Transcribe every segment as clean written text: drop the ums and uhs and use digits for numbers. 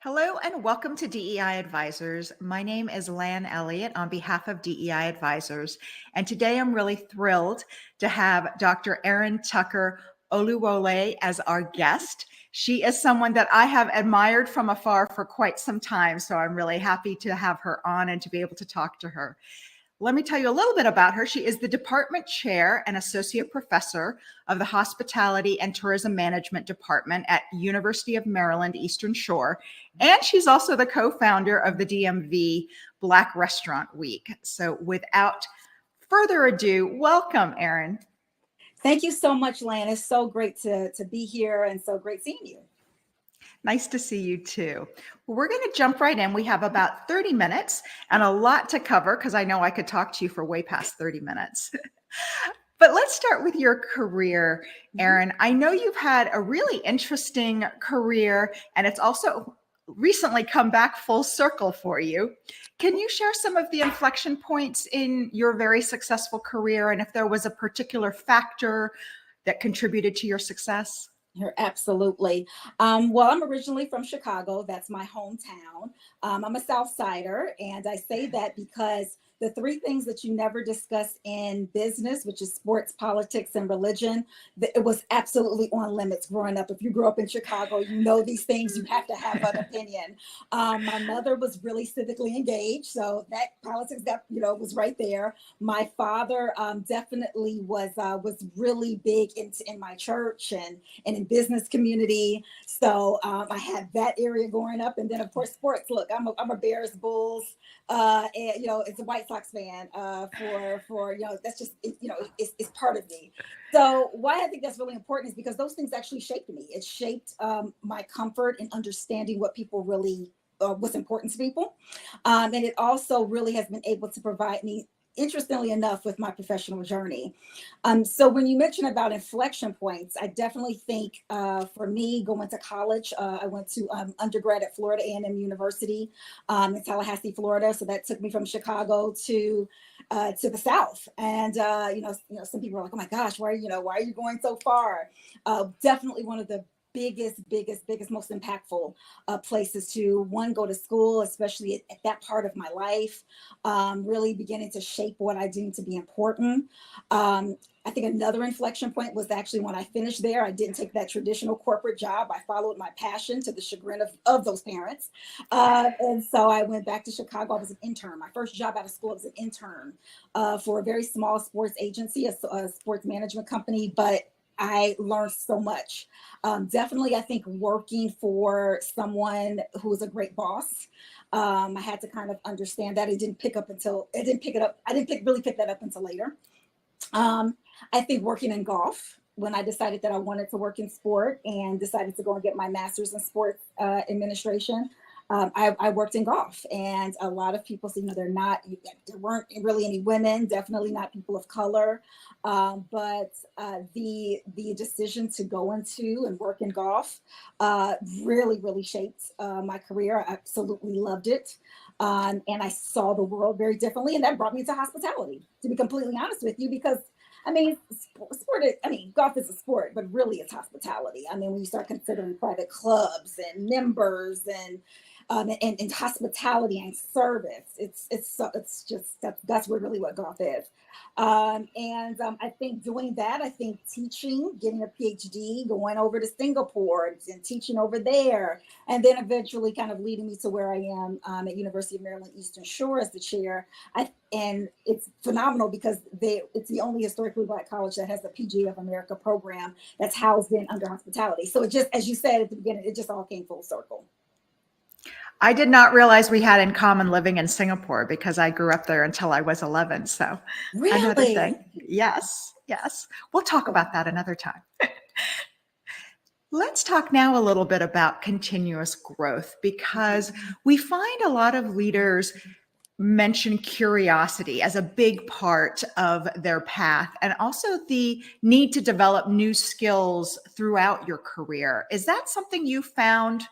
Hello and welcome to DEI Advisors. My name is Lan Elliott on behalf of DEI Advisors, and today I'm really thrilled to have Dr. Erinn Tucker-Oluwole as our guest. She is someone that I have admired from afar for quite some time, so I'm really happy to have her on and to be able to talk to her. Let me tell you a little bit about her. She is the department chair and associate professor of the Hospitality and Tourism Management Department at University of Maryland Eastern Shore, and she's also the co-founder of the DMV Black Restaurant Week. So without further ado, welcome, Erinn. Thank you so much, Lan. It's so great to be here and so great seeing you. Nice to see you too. Well, we're going to jump right in. We have about 30 minutes and a lot to cover because I know I could talk to you for way past 30 minutes. But let's start with your career, Erinn. I know you've had a really interesting career and it's also recently come back full circle for you. Can you share some of the inflection points in your very successful career and if there was a particular factor that contributed to your success? Absolutely. Well, I'm originally from Chicago. That's my hometown. I'm a South Sider, and I say that because the three things that you never discuss in business, which is sports, politics, and religion, it was absolutely on limits growing up. If you grew up in Chicago, you know these things, you have to have an opinion. My mother was really civically engaged, so that politics that was right there. My father definitely was really big in my church and in business community. So I had that area growing up. And then of course, sports. Look, I'm a Bears, Bulls, and it's a White Sox fan for that's just, it's part of me. So why I think that's really important is because those things actually shaped me. It shaped my comfort in understanding what people really, what's important to people. And it also really has been able to provide me, interestingly enough, with my professional journey. So when you mention about inflection points, I definitely think for me going to college, I went to undergrad at Florida A&M University in Tallahassee, Florida. So that took me from Chicago to the South. And some people are like, oh my gosh, why are you going so far? Definitely one of the biggest, most impactful places to go to school, especially at that part of my life, really beginning to shape what I deem to be important. I think another inflection point was actually when I finished there. I didn't take that traditional corporate job. I followed my passion to the chagrin of those parents. And so I went back to Chicago. I was an intern. My first job out of school was an intern for a very small sports agency, a sports management company, but I learned so much. Definitely, I think working for someone who was a great boss, I had to kind of understand that. I didn't really pick that up until later. I think working in golf, when I decided that I wanted to work in sport and decided to go and get my master's in sports administration, I worked in golf, and a lot of people say, there weren't really any women, definitely not people of color. But the decision to go into and work in golf really, really shaped my career. I absolutely loved it. And I saw the world very differently. And that brought me to hospitality, to be completely honest with you, because golf is a sport, but really it's hospitality. When you start considering private clubs and members and hospitality and service, that's really what golf is. I think doing that, I think teaching, getting a PhD, going over to Singapore and teaching over there, and then eventually kind of leading me to where I am at University of Maryland Eastern Shore as the chair. And it's phenomenal because it's the only historically Black college that has the PGA of America program that's housed in under hospitality. So it just, as you said at the beginning, it just all came full circle. I did not realize we had in common living in Singapore because I grew up there until I was 11. So really? Another thing. Yes. We'll talk about that another time. Let's talk now a little bit about continuous growth because we find a lot of leaders mention curiosity as a big part of their path and also the need to develop new skills throughout your career. Is that something you found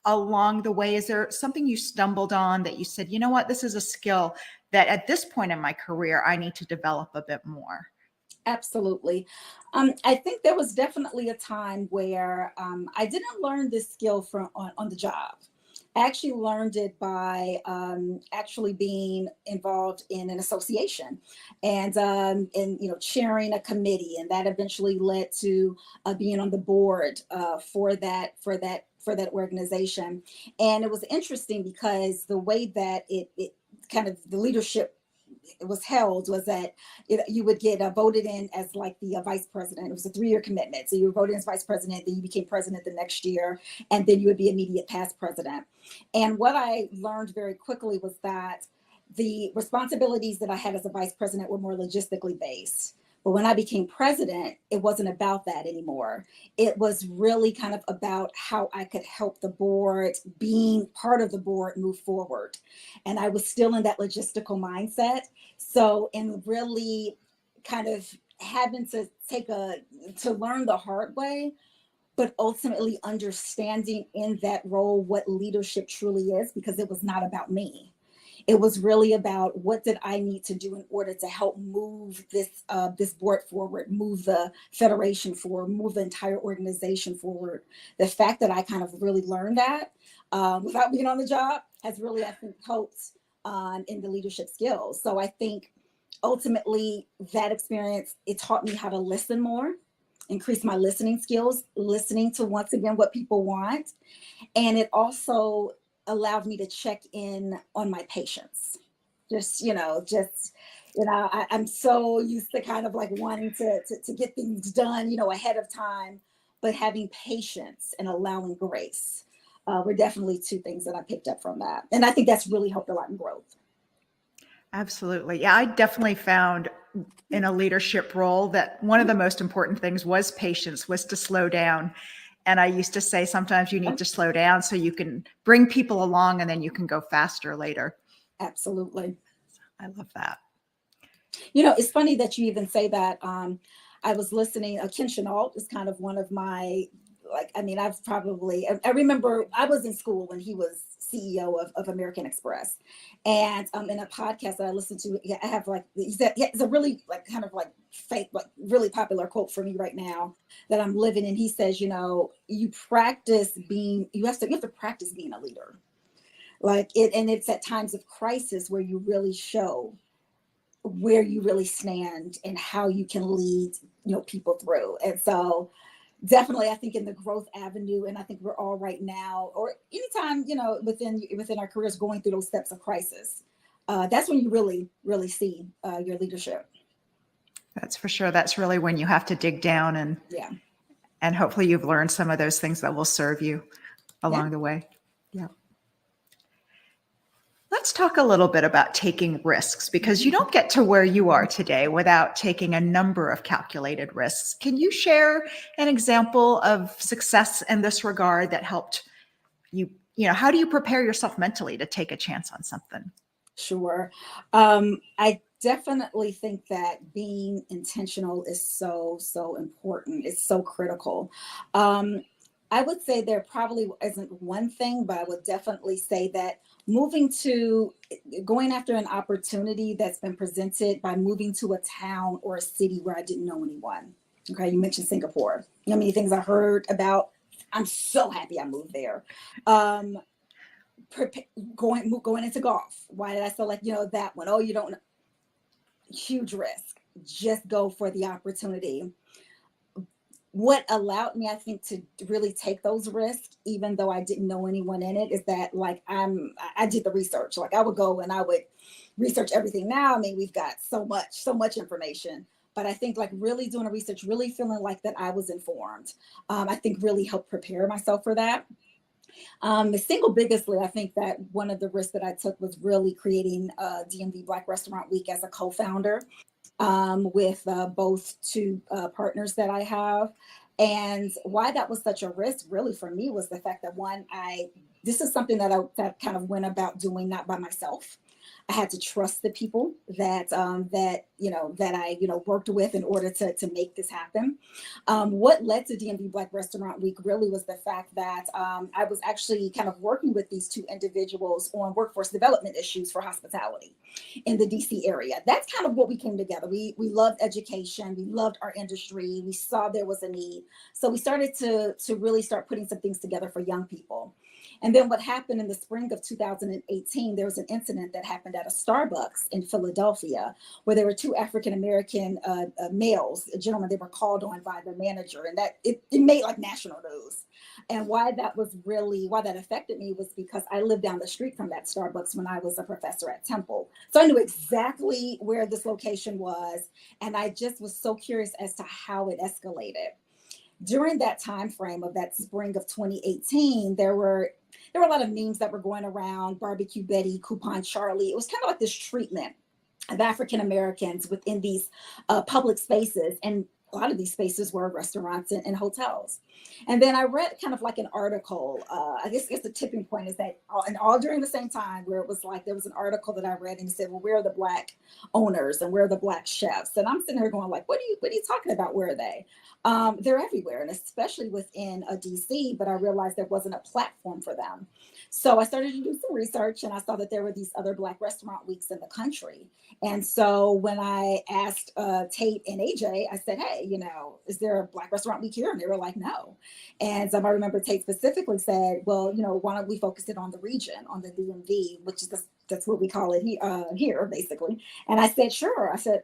along the way? Is there something you stumbled on that you said, you know what, this is a skill that at this point in my career, I need to develop a bit more? Absolutely. I think there was definitely a time where I didn't learn this skill on the job. I actually learned it by actually being involved in an association and chairing a committee, and that eventually led to being on the board for that organization. And it was interesting because the way that it kind of the leadership was held was that you would get voted in as like the vice president. It was a 3-year commitment. So you were voted as vice president, then you became president the next year, and then you would be immediate past president. And what I learned very quickly was that the responsibilities that I had as a vice president were more logistically based. But when I became president, it wasn't about that anymore. It was really kind of about how I could help the board, being part of the board, move forward. And I was still in that logistical mindset. So, in really kind of having to learn the hard way, but ultimately understanding in that role what leadership truly is, because it was not about me. It was really about what did I need to do in order to help move this board forward, move the federation forward, move the entire organization forward. The fact that I kind of really learned that without being on the job has really, I think, helped in the leadership skills. So I think ultimately that experience, it taught me how to listen more, increase my listening skills, listening to, once again, what people want. And it also allowed me to check in on my patience. I'm so used to kind of like wanting to get things done, ahead of time, but having patience and allowing grace were definitely two things that I picked up from that. And I think that's really helped a lot in growth. Absolutely. Yeah, I definitely found in a leadership role that one of the most important things was patience, was to slow down. And I used to say sometimes you need to slow down so you can bring people along and then you can go faster later. Absolutely. I love that. It's funny that you even say that. I was listening, Ken Chenault is kind of one of my, I remember I was in school when he was CEO of American Express. And in a podcast that I listened to, I have like, it's a really like kind of like fake, like really popular quote for me right now that I'm living. And he says, you have to practice being a leader. And it's at times of crisis where you really show where you really stand and how you can lead, people through. And so definitely, I think in the growth avenue, and I think we're all right now, or anytime, within our careers, going through those steps of crisis, that's when you really, really see your leadership. That's for sure. That's really when you have to dig down and hopefully you've learned some of those things that will serve you along the way. Yeah. Let's talk a little bit about taking risks, because you don't get to where you are today without taking a number of calculated risks. Can you share an example of success in this regard that helped you? How do you prepare yourself mentally to take a chance on something? Sure. I definitely think that being intentional is so, so important. It's so critical. I would say there probably isn't one thing, but I would definitely say that going after an opportunity that's been presented by moving to a town or a city where I didn't know anyone. Okay, you mentioned Singapore. How many things I heard about? I'm so happy I moved there. Going into golf. Why did I select that one? Oh, you don't know. Huge risk. Just go for the opportunity. What allowed me, I think, to really take those risks, even though I didn't know anyone in it, is that I did the research. Like I would go and I would research everything. Now, I mean, we've got so much information, but I think like really doing the research, really feeling like that I was informed, I think really helped prepare myself for that. The single biggestly, I think that one of the risks that I took was really creating DMV Black Restaurant Week as a co-founder with both two partners that I have. And why that was such a risk really for me was the fact that this is something that I kind of went about doing not by myself. I had to trust the people that that I, worked with in order to make this happen. What led to DMV Black Restaurant Week really was the fact that I was actually kind of working with these two individuals on workforce development issues for hospitality in the DC area. That's kind of what we came together. We loved education. We loved our industry. We saw there was a need. So we started to really start putting some things together for young people. And then what happened in the spring of 2018, there was an incident that happened at a Starbucks in Philadelphia where there were two African-American males, gentlemen, they were called on by the manager, and that it made like national news. And why that affected me was because I lived down the street from that Starbucks when I was a professor at Temple. So I knew exactly where this location was. And I just was so curious as to how it escalated. During that time frame of that spring of 2018, there were a lot of memes that were going around, Barbecue Betty, Coupon Charlie. It was kind of like this treatment of African Americans within these public spaces. And a lot of these spaces were restaurants and hotels. And then I read kind of like an article. I guess the tipping point is that all during the same time where it was like there was an article that I read and it said, well, where are the Black owners and where are the Black chefs? And I'm sitting here going like, what are you talking about? Where are they? They're everywhere, and especially within DC, but I realized there wasn't a platform for them. So I started to do some research and I saw that there were these other Black restaurant weeks in the country. And so when I asked Tate and AJ, I said, hey, is there a Black restaurant week here? And they were like, no. And I remember Tate specifically said, well, why don't we focus it on the region, on the DMV, which is that's what we call it here, basically. And I said, sure. I said,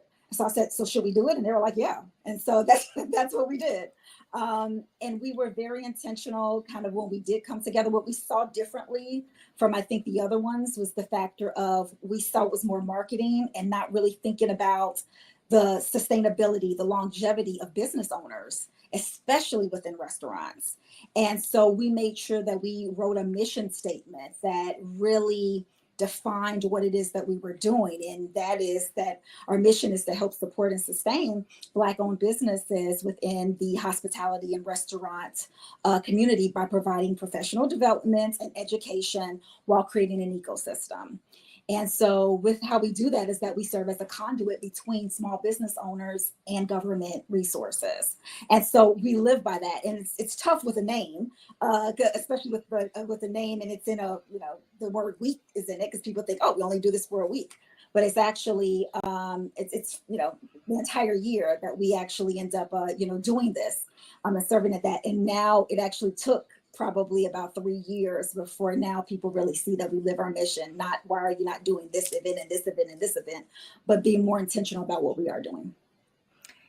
so should we do it? And they were like, yeah. And so that's what we did. And we were very intentional kind of when we did come together. What we saw differently from, I think, the other ones was the factor of we saw it was more marketing and not really thinking about the sustainability, the longevity of business owners, especially within restaurants. And so we made sure that we wrote a mission statement that really defined what it is that we were doing. And that is that our mission is to help support and sustain Black-owned businesses within the hospitality and restaurant community by providing professional development and education while creating an ecosystem. And so with how we do that is that we serve as a conduit between small business owners and government resources. And so we live by that. And it's tough with a name, especially with the name, and it's in the word week is in it because people think, oh, we only do this for a week. But it's actually, it's the entire year that we actually end up, doing this and serving at that. And now it actually took probably about 3 years before now people really see that we live our mission. Not why are you not doing this event and this event and this event, but being more intentional about what we are doing.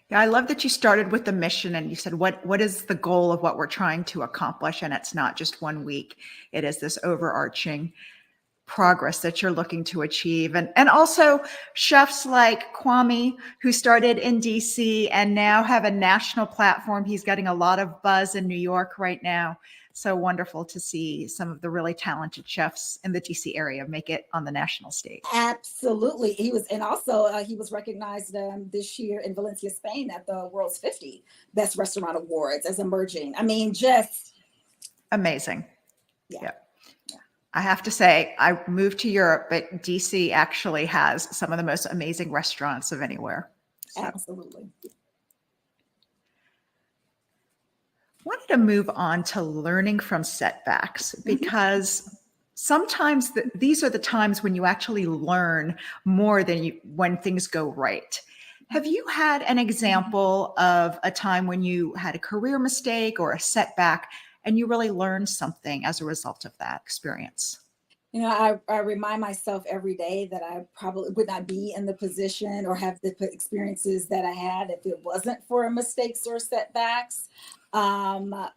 Yeah, I love that you started with the mission and you said, what is the goal of what we're trying to accomplish? And it's not just 1 week. It is this overarching progress that you're looking to achieve. And also chefs like Kwame, who started in DC and now have a national platform. He's getting a lot of buzz in New York right now. So wonderful to see some of the really talented chefs in the DC area make it on the national stage. Absolutely. He was recognized this year in Valencia, Spain at the World's 50 Best Restaurant Awards as emerging. I mean, just amazing. Yeah. I have to say, I moved to Europe, but DC actually has some of the most amazing restaurants of anywhere. So. Absolutely. Wanted to move on to learning from setbacks because sometimes these are the times when you actually learn more than when things go right. Have you had an example of a time when you had a career mistake or a setback and you really learned something as a result of that experience? I remind myself every day that I probably would not be in the position or have the experiences that I had if it wasn't for mistakes or setbacks. But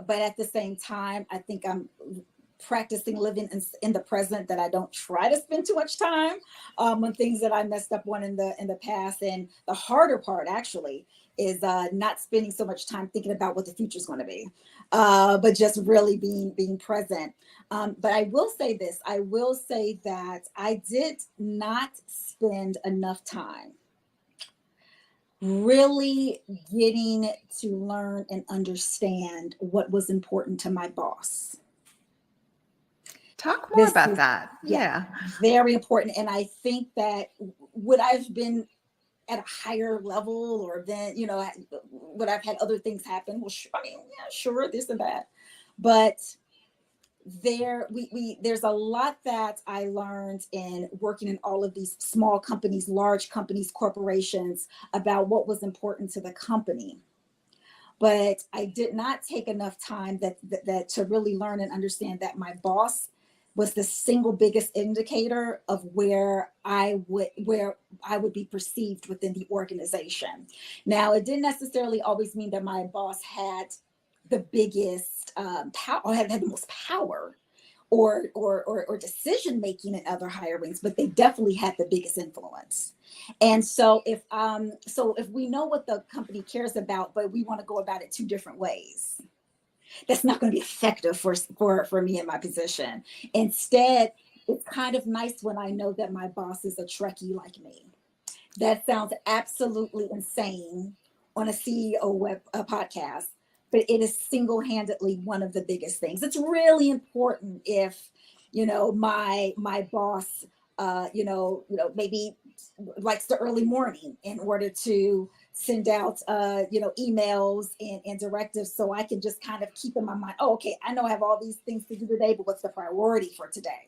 at the same time, I think I'm practicing living in the present, that I don't try to spend too much time on things that I messed up on in the past. And the harder part actually is not spending so much time thinking about what the future is going to be, but just really being present. But I will say this, I will say that I did not spend enough time really getting to learn and understand what was important to my boss. Talk more about that. Yeah. Very important. And I think that would I've been at a higher level, or then, would I've had other things happen? Well, I mean, yeah, sure, this and that. But there's a lot that I learned in working in all of these small companies, large companies, corporations, about what was important to the company. But I did not take enough time that to really learn and understand that my boss was the single biggest indicator of where I would be perceived within the organization. Now, it didn't necessarily always mean that my boss had the biggest power, or had the most power, or decision making in other hirings, but they definitely had the biggest influence. And so if we know what the company cares about, but we want to go about it two different ways, that's not going to be effective for me in my position. Instead, it's kind of nice when I know that my boss is a Trekkie like me. That sounds absolutely insane on a CEO podcast, but it is single-handedly one of the biggest things. It's really important if, my boss, maybe likes the early morning in order to send out, emails and directives, so I can just kind of keep in my mind, oh, okay, I know I have all these things to do today, but what's the priority for today?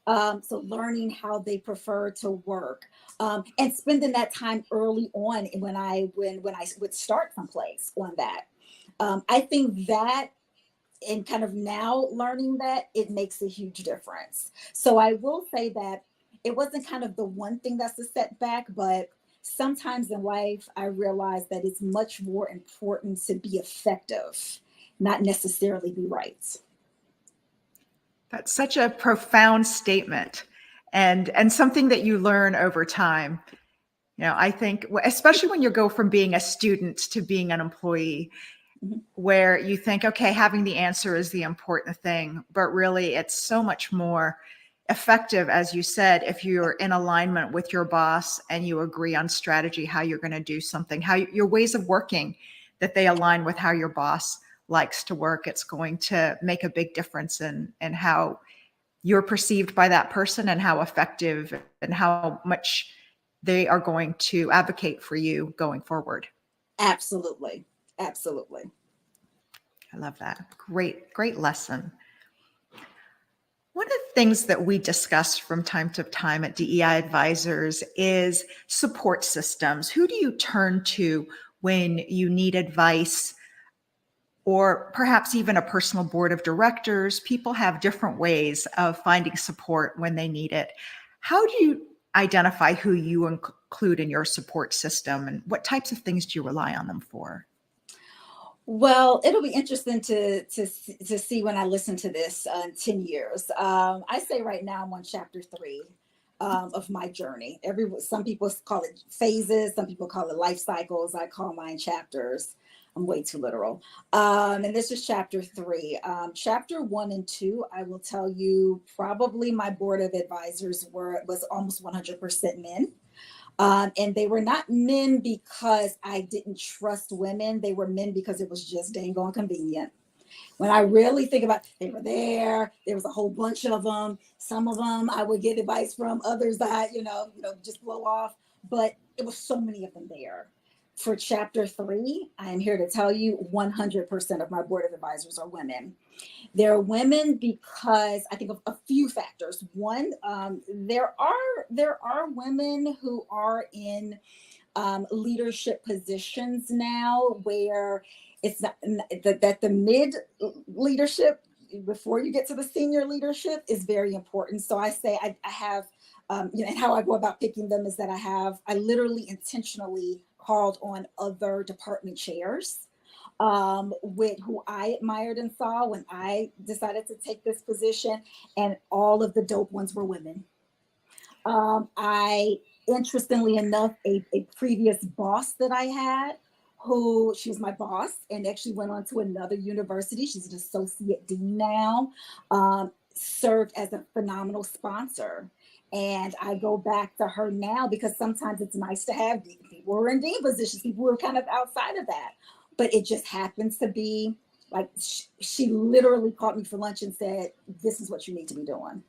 So learning how they prefer to work, and spending that time early on when I would start someplace on that. I think that, and kind of now learning that, it makes a huge difference. So I will say that it wasn't kind of the one thing that's a setback, but sometimes in life, I realized that it's much more important to be effective, not necessarily be right. That's such a profound statement, and something that you learn over time. I think, especially when you go from being a student to being an employee, Mhm. where you think, okay, having the answer is the important thing, but really it's so much more effective, as you said, if you're in alignment with your boss and you agree on strategy, how you're going to do something, how your ways of working, that they align with how your boss likes to work. It's going to make a big difference in how you're perceived by that person, and how effective and how much they are going to advocate for you going forward. Absolutely. Absolutely. I love that. Great, great lesson. One of the things that we discuss from time to time at DEI Advisors is support systems. Who do you turn to when you need advice, or perhaps even a personal board of directors? People have different ways of finding support when they need it. How do you identify who you include in your support system, and what types of things do you rely on them for? Well, it'll be interesting to see when I listen to this in 10 years. I say right now I'm on chapter 3 of my journey. Some people call it phases, some people call it life cycles. I call mine chapters. I'm way too literal. And this is chapter 3. Chapter 1 and 2, I will tell you, probably my board of advisors was almost 100% men. And they were not men because I didn't trust women. They were men because it was just dang on convenient. When I really think about, they were there was a whole bunch of them. Some of them I would get advice from, others that, just blow off. But it was so many of them there. For chapter 3, I am here to tell you 100% of my board of advisors are women. They're women because I think of a few factors. One, there are women who are in leadership positions now, where it's not that the mid leadership, before you get to the senior leadership, is very important. So I say I have, and how I go about picking them is that I literally intentionally called on other department chairs, with who I admired and saw when I decided to take this position, and all of the dope ones were women. I, interestingly enough, a previous boss that I had, who she was my boss and actually went on to another university. She's an associate dean now, served as a phenomenal sponsor. And I go back to her now because sometimes it's nice to have people who are in dean positions, people who are kind of outside of that. But it just happens to be like she literally called me for lunch and said, "This is what you need to be doing."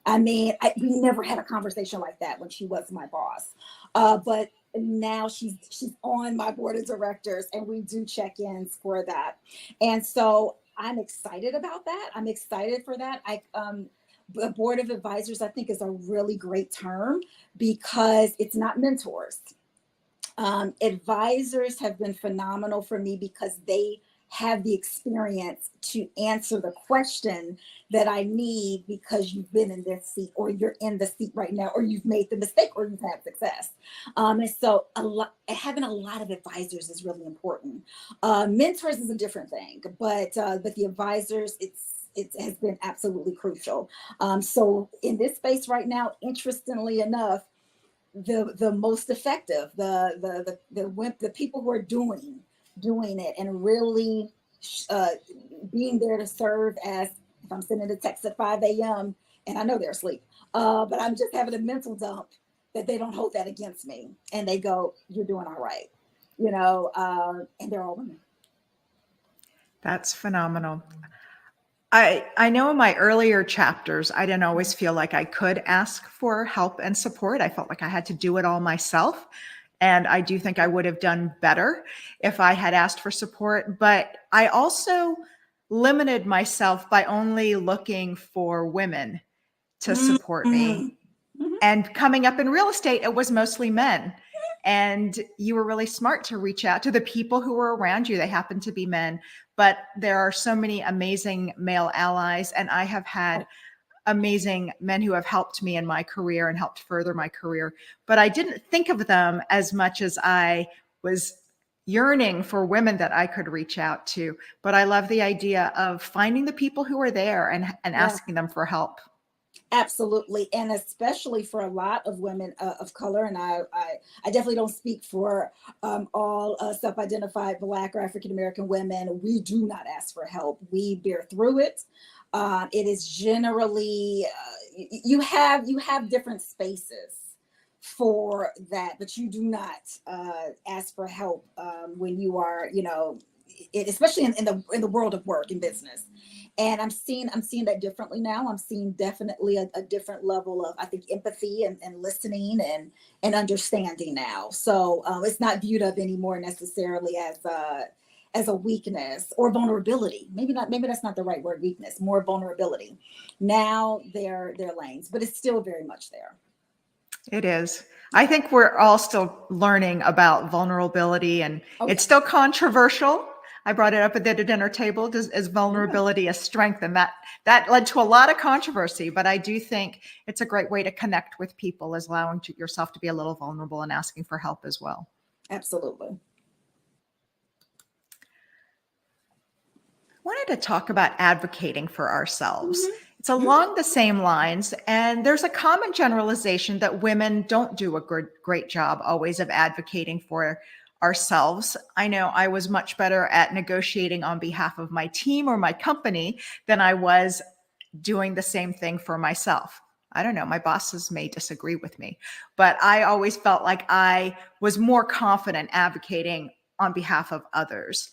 I mean, we never had a conversation like that when she was my boss. But now she's on my board of directors, and we do check-ins for that. And so I'm excited about that. I'm excited for that. The board of advisors, I think, is a really great term because it's not mentors. Advisors have been phenomenal for me because they have the experience to answer the question that I need because you've been in this seat, or you're in the seat right now, or you've made the mistake, or you've had success. And so having a lot of advisors is really important. Mentors is a different thing, but the advisors, it has been absolutely crucial. So in this space right now, interestingly enough, the most effective, the people who are doing it and really being there to serve, as if I'm sending a text at 5 a.m. and I know they're asleep, but I'm just having a mental dump, that they don't hold that against me, and they go, "You're doing all right," and they're all women. That's phenomenal. I know in my earlier chapters, I didn't always feel like I could ask for help and support. I felt like I had to do it all myself. And I do think I would have done better if I had asked for support. But I also limited myself by only looking for women to support me. Mm-hmm. And coming up in real estate, it was mostly men. And you were really smart to reach out to the people who were around you. They happen to be men, but there are so many amazing male allies. And I have had amazing men who have helped me in my career and helped further my career. But I didn't think of them as much as I was yearning for women that I could reach out to. But I love the idea of finding the people who are there and asking them for help. Absolutely, and especially for a lot of women of color, and I definitely don't speak for all self-identified Black or African American women. We do not ask for help. We bear through it. It is generally you have different spaces for that, but you do not ask for help when you are, especially in the world of work and business. And I'm seeing that differently now. I'm seeing definitely a different level of, I think, empathy and listening and understanding now. So it's not viewed of anymore necessarily as a weakness or vulnerability. Maybe that's not the right word, weakness, more vulnerability. Now they're lanes, but it's still very much there. It is. I think we're all still learning about vulnerability, and it's still controversial. I brought it up at the dinner table. Is vulnerability a strength? And that led to a lot of controversy, but I do think it's a great way to connect with people, is allowing yourself to be a little vulnerable and asking for help as well. Absolutely. I wanted to talk about advocating for ourselves. It's along the same lines, and there's a common generalization that women don't do a great job always of advocating for ourselves. I know I was much better at negotiating on behalf of my team or my company than I was doing the same thing for myself. I don't know, my bosses may disagree with me, but I always felt like I was more confident advocating on behalf of others.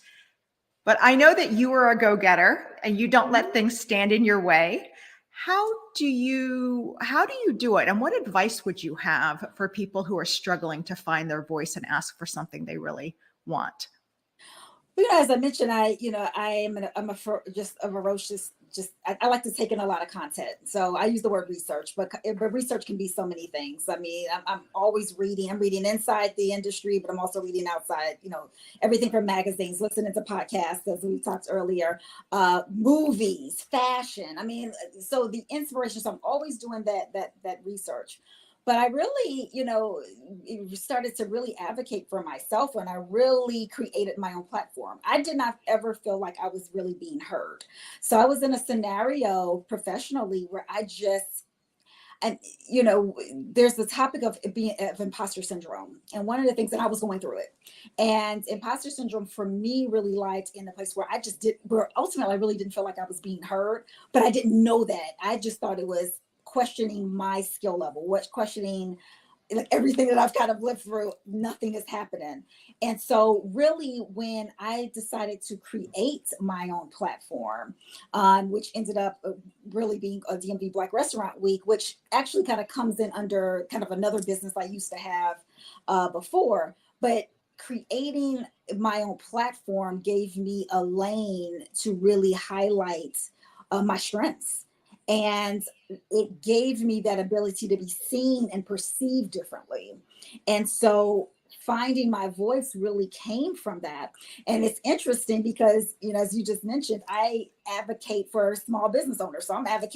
But I know that you are a go-getter and you don't let things stand in your way. How do you do it? And what advice would you have for people who are struggling to find their voice and ask for something they really want? As I mentioned, just a ferocious, I like to take in a lot of content. So I use the word research, but research can be so many things. I mean, I'm always reading. I'm reading inside the industry, but I'm also reading outside. Everything from magazines, listening to podcasts, as we talked earlier, movies, fashion. I mean, so the inspiration. So I'm always doing that research. But I really, started to really advocate for myself when I really created my own platform. I did not ever feel like I was really being heard. So I was in a scenario professionally where there's the topic of imposter syndrome. And one of the things that I was going through it, and imposter syndrome for me really lied in the place where ultimately I really didn't feel like I was being heard, but I didn't know that. I just thought it was questioning my skill level, questioning like everything that I've kind of lived through, nothing is happening. And so really when I decided to create my own platform, which ended up really being a DMV Black Restaurant Week, which actually kind of comes in under kind of another business I used to have before, but creating my own platform gave me a lane to really highlight my strengths. And it gave me that ability to be seen and perceived differently. And so finding my voice really came from that. And it's interesting because, as you just mentioned, I advocate for small business owners. So having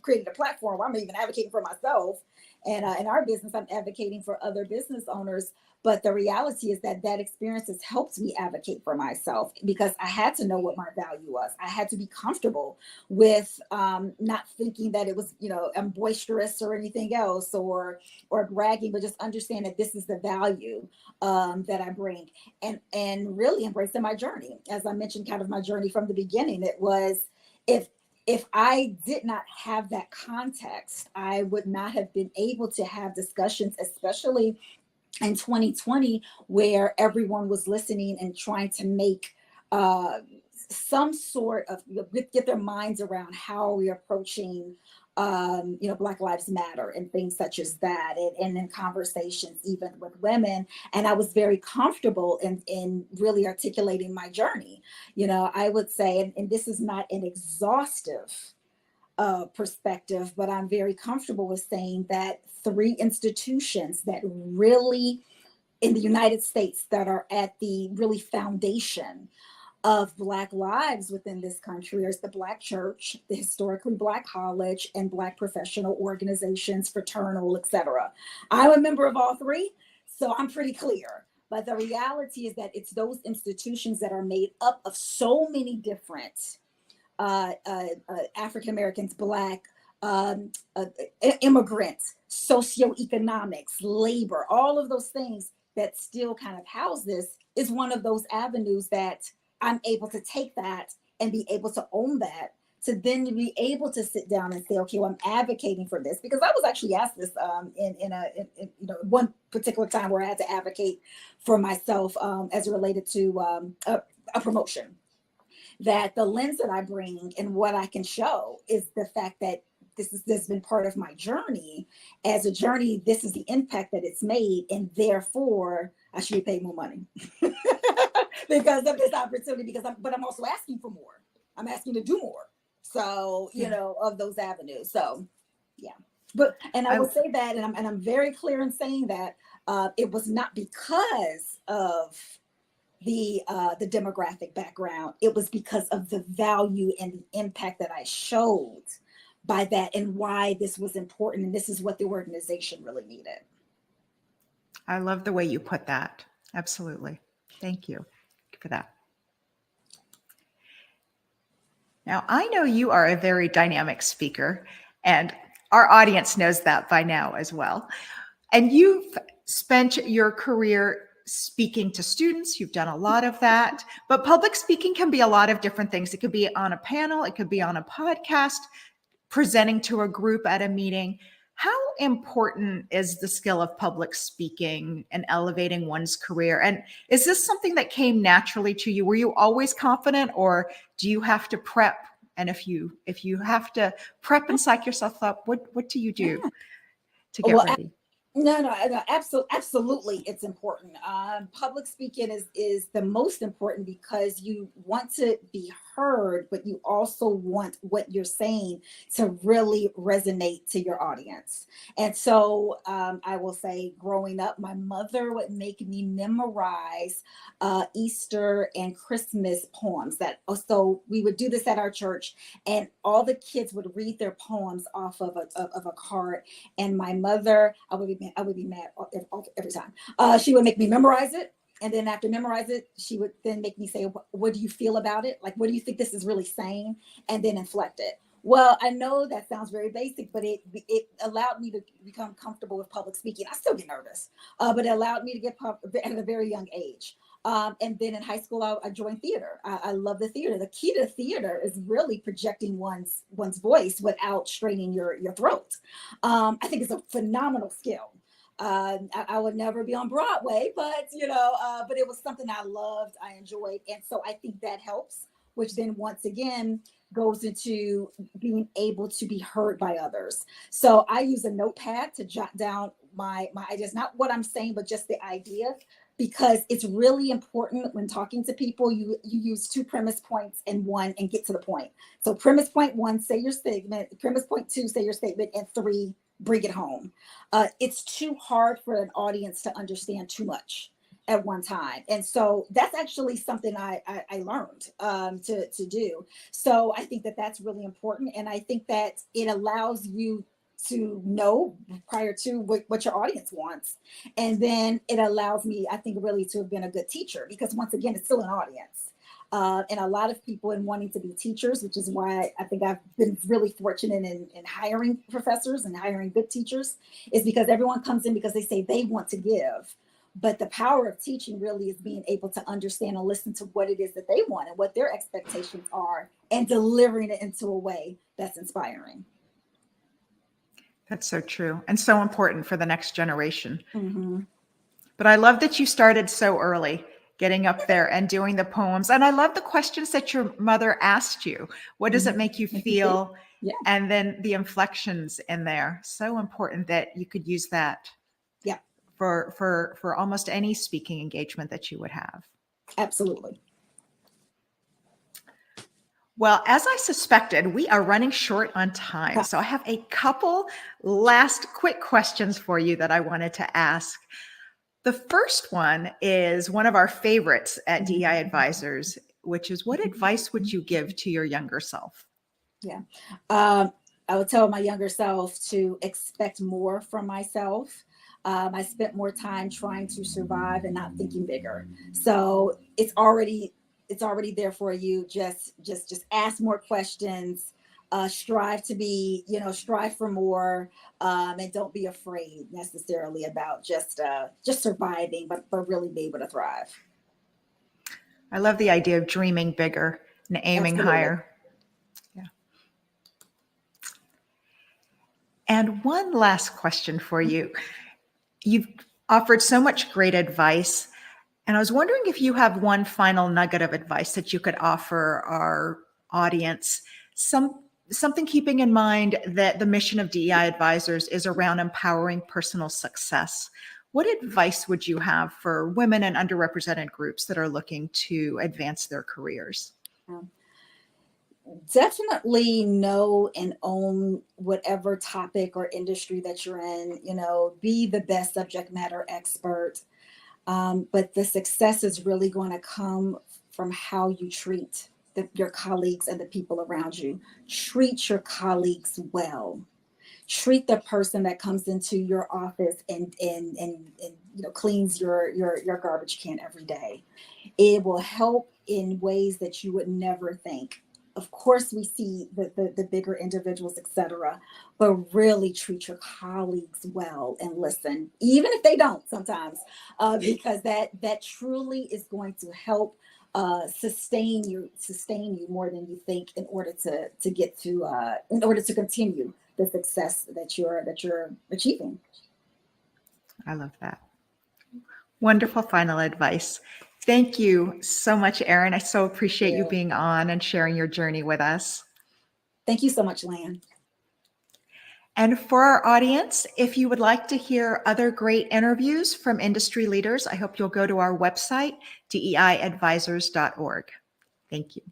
created a platform where I'm even advocating for myself. And in our business, I'm advocating for other business owners. But the reality is that experience has helped me advocate for myself because I had to know what my value was. I had to be comfortable with not thinking that it was, I'm boisterous or anything else or bragging, but just understand that this is the value that I bring and really embracing my journey. As I mentioned, kind of my journey from the beginning, it was if I did not have that context, I would not have been able to have discussions, especially in 2020, where everyone was listening and trying to make some sort of get their minds around how we're approaching Black Lives Matter and things such as that, and in conversations even with women. And I was very comfortable in really articulating my journey. I would say, and this is not an exhaustive perspective, but I'm very comfortable with saying that 3 institutions that really in the United States that are at the really foundation of Black lives within this country is the Black church, the historically Black college, and Black professional organizations, fraternal, etc. I'm a member of all 3, so I'm pretty clear. But the reality is that it's those institutions that are made up of so many different African Americans, Black, immigrants, socioeconomics, labor, all of those things that still kind of house this is one of those avenues that I'm able to take that and be able to own that, to then be able to sit down and say, okay, well, I'm advocating for this, because I was actually asked this in one particular time where I had to advocate for myself as it related to a promotion. That the lens that I bring and what I can show is the fact that this has been part of my journey. As a journey, this is the impact that it's made, and therefore I should be paid more money because of this opportunity. But I'm also asking for more. I'm asking to do more. So of those avenues. So yeah. And I will say that, and I'm very clear in saying that it was not because of the demographic background. It was because of the value and the impact that I showed by that, and why this was important, and this is what the organization really needed. I love the way you put that. Absolutely. Thank you for that. Now, I know you are a very dynamic speaker, and our audience knows that by now as well. And you've spent your career speaking to students. You've done a lot of that, but public speaking can be a lot of different things. It could be on a panel, it could be on a podcast, presenting to a group at a meeting. How important is the skill of public speaking and elevating one's career? And is this something that came naturally to you? Were you always confident, or do you have to prep? And if you have to prep and psych yourself up, what do you do to get ready? No, absolutely, it's important. Public speaking is the most important because you want to be heard, but you also want what you're saying to really resonate to your audience. And so I will say, growing up, my mother would make me memorize Easter and Christmas poems. So we would do this at our church, and all the kids would read their poems off of a card. And my mother, I would be mad every time. She would make me memorize it. And then after memorize it, she would then make me say, what do you feel about it? Like, what do you think this is really saying? And then inflect it. Well, I know that sounds very basic, but it allowed me to become comfortable with public speaking. I still get nervous, but it allowed me to get at a very young age. And then in high school, I joined theater. I love the theater. The key to theater is really projecting one's voice without straining your throat. I think it's a phenomenal skill. I would never be on Broadway, but but it was something I loved, I enjoyed, and so I think that helps. Which then once again goes into being able to be heard by others. So I use a notepad to jot down my ideas, not what I'm saying, but just the idea, because it's really important when talking to people, you use 2 premise points and 1 and get to the point. So premise point 1, say your statement, premise point 2, say your statement, and 3, bring it home. It's too hard for an audience to understand too much at one time. And so that's actually something I learned to do. So I think that that's really important. And I think that it allows you to know prior to what your audience wants. And then it allows me, I think, really to have been a good teacher, because once again, it's still an audience. And a lot of people in wanting to be teachers, which is why I think I've been really fortunate in hiring professors and hiring good teachers, is because everyone comes in because they say they want to give. But the power of teaching really is being able to understand and listen to what it is that they want and what their expectations are, and delivering it into a way that's inspiring. That's so true, and so important for the next generation. Mm-hmm. But I love that you started so early, getting up there and doing the poems. And I love the questions that your mother asked you. What does it make you feel? Yeah. And then the inflections in there. So important that you could use that. Yeah. For almost any speaking engagement that you would have. Absolutely. Well, as I suspected, we are running short on time. So I have a couple last quick questions for you that I wanted to ask. The first one is one of our favorites at DEI Advisors, which is, what advice would you give to your younger self? Yeah. I would tell my younger self to expect more from myself. I spent more time trying to survive and not thinking bigger. So it's already there for you. Just ask more questions. Strive to be, strive for more, and don't be afraid necessarily about just surviving, but really be able to thrive. I love the idea of dreaming bigger and aiming Absolutely. higher. Yeah. And one last question for you. You've offered so much great advice, and I was wondering if you have one final nugget of advice that you could offer our audience. Something keeping in mind that the mission of DEI Advisors is around empowering personal success. What advice would you have for women and underrepresented groups that are looking to advance their careers? Definitely know and own whatever topic or industry that you're in. Be the best subject matter expert. But the success is really going to come from how you treat your colleagues and the people around you. Treat your colleagues well. Treat the person that comes into your office and cleans your garbage can every day. It will help in ways that you would never think. Of course, we see the bigger individuals, etc., but really treat your colleagues well and listen, even if they don't sometimes, because that truly is going to help sustain you more than you think, in order to continue the success that you're achieving. I love that. Wonderful final advice. Thank you so much, Erinn. I so appreciate you being on and sharing your journey with us. Thank you so much, Lan. And for our audience, if you would like to hear other great interviews from industry leaders, I hope you'll go to our website, deiadvisors.org. Thank you.